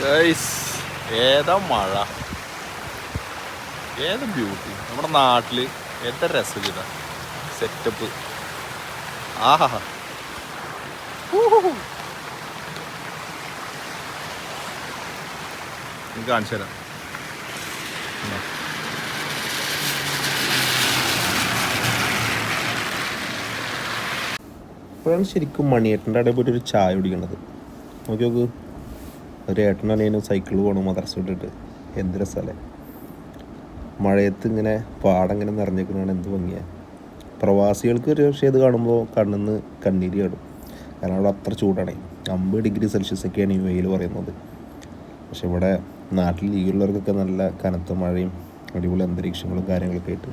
Guys ഏതാ മഴ, ഏതാ ബ്യൂട്ടി. നമ്മുടെ നാട്ടിൽ എന്താ രസം ചെയ്ത സെറ്റപ്പ്. ആഹാ കാണിച്ചു തരാം. ഇപ്പോഴാണ് ശരിക്കും മണിയേട്ടൻ്റെ അവിടെ പോയിട്ട് ഒരു ചായ കുടിക്കണത്. നോക്കി നോക്ക്, ഒരു ഏട്ടനാണ് സൈക്കിൾ പോകണം മദ്രസ വിട്ടിട്ട്. എന്ത് രസമല്ലേ മഴയത്ത് ഇങ്ങനെ പാടങ്ങനെ നിറഞ്ഞേക്കുന്നതാണ്, എന്ത് ഭംഗിയാണ്. പ്രവാസികൾക്ക് ഒരു പക്ഷേ ഇത് കാണുമ്പോൾ കണ്ണിന്ന് കണ്ണീര് കാണും, കാരണം അവിടെ അത്ര ചൂടാണ്. 50 ഡിഗ്രി സെൽഷ്യസ് ഒക്കെയാണ് ഈ വെയിൽ പറയുന്നത്. പക്ഷെ ഇവിടെ നാട്ടിൽ ലീഗുള്ളവർക്കൊക്കെ നല്ല കനത്ത മഴയും അടിപൊളി അന്തരീക്ഷങ്ങളും കാര്യങ്ങളൊക്കെ ആയിട്ട്.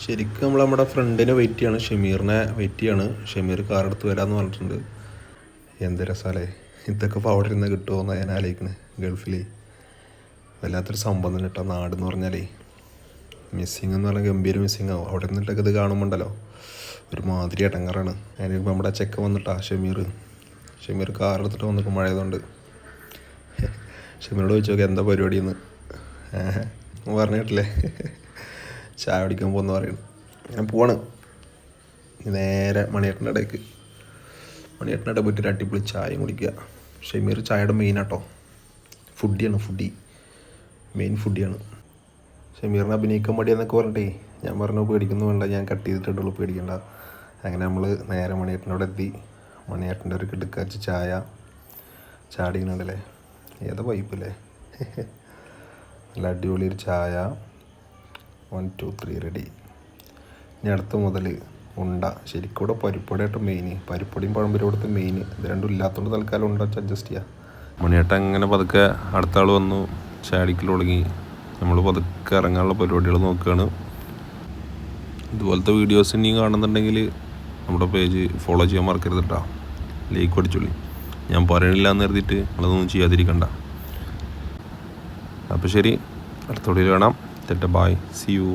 ശരിക്കും നമ്മൾ നമ്മുടെ ഫ്രണ്ടിനെ വെയിറ്റ് ചെയ്യാണ്, ഷമീറിനെ വെയിറ്റ് ചെയ്യാണ്. ഷമീർ കാറെടുത്ത് വരാമെന്ന് പറഞ്ഞിട്ടുണ്ട്. എന്ത് രസമല്ലേ ഇതൊക്കെ ഇപ്പോൾ അവിടെ ഇരുന്ന് കിട്ടുമോ എന്ന് ഞാൻ ആലോചിക്കുന്നത്. ഗൾഫിൽ വല്ലാത്തൊരു സംഭവം തന്നെ കേട്ടോ നാട് എന്ന് പറഞ്ഞാലേ. മിസ്സിങ് എന്ന് പറഞ്ഞാൽ ഗംഭീര മിസ്സിങ് ആവും. അവിടെ നിന്നിട്ടൊക്കെ ഇത് കാണുമ്പോണ്ടല്ലോ ഒരുമാതിരി ഇടങ്ങറാണ്. ഞാനിപ്പോൾ നമ്മുടെ ചെക്ക വന്നിട്ടാ ഷമീർ കാറെടുത്തിട്ട് വന്നിട്ട് മഴയതുകൊണ്ട്. ഷമീറോട് ചോദിച്ചു നോക്കി എന്താ പരിപാടിയെന്ന്. പറഞ്ഞിട്ടില്ലേ ചായ കുടിക്കാൻ പോകുന്ന പറയുന്നു. ഞാൻ പോവാണ് നേരെ മണിയേട്ടൻ്റെ ഇടയ്ക്ക്. മണിയേട്ടൻ്റെ ഇടയിൽ പോയിട്ട് അടിപൊളി ചായയും കുടിക്കുക. ഷമീർ ചായയുടെ മെയിനാട്ടോ, ഫുഡി മെയിൻ ഫുഡിയാണ്. ഷമീറിനെ അഭിനയിക്കാൻ മടിയെന്നൊക്കെ പറഞ്ഞിട്ടേ ഞാൻ പറഞ്ഞു പേടിക്കുന്നു വേണ്ട, ഞാൻ കട്ട് ചെയ്തിട്ടുള്ളൂ, പേടിക്കണ്ട. അങ്ങനെ നമ്മൾ നേരെ മണിയേട്ടനോട് എത്തി. മണിയേട്ടൻ്റെ ഒരു കിടക്കാച്ച് ചായ ചാടിക്കുന്നുണ്ടല്ലേ, ഏതാ പൈപ്പല്ലേ. നല്ല അടിപൊളി ഒരു ചായ. 1 2 3 റെഡി. ഇനി അടുത്ത മുതൽ ഉണ്ട. ശരിക്കും ഇവിടെ പരിപ്പൊടിയായിട്ട് മെയിൻ, പരിപ്പൊടിയും പഴംപൊരി ഇവിടുത്തെ മെയിൻ. ഇത് രണ്ടും ഇല്ലാത്തതുകൊണ്ട് തൽക്കാലം ഉണ്ട വെച്ച് അഡ്ജസ്റ്റ് ചെയ്യാം. മണിയേട്ടൻ അങ്ങനെ പതുക്കെ അടുത്ത ആൾ വന്നു, ചാടിക്കൽ തുടങ്ങി. നമ്മൾ പതുക്കെ ഇറങ്ങാനുള്ള പരിപാടികൾ നോക്കുകയാണ്. ഇതുപോലത്തെ വീഡിയോസ് ഇനിയും കാണുന്നുണ്ടെങ്കിൽ നമ്മുടെ പേജ് ഫോളോ ചെയ്യാൻ മറക്കരുത് കേട്ടോ. ലൈക്ക് അടിച്ചോളി. ഞാൻ പറയണില്ല എന്ന് കരുതിയിട്ട് നിങ്ങളതൊന്നും ചെയ്യാതിരിക്കണ്ട. അപ്പോൾ ശരി, അടുത്ത വീഡിയോയിൽ കാണാം. Bye, see U.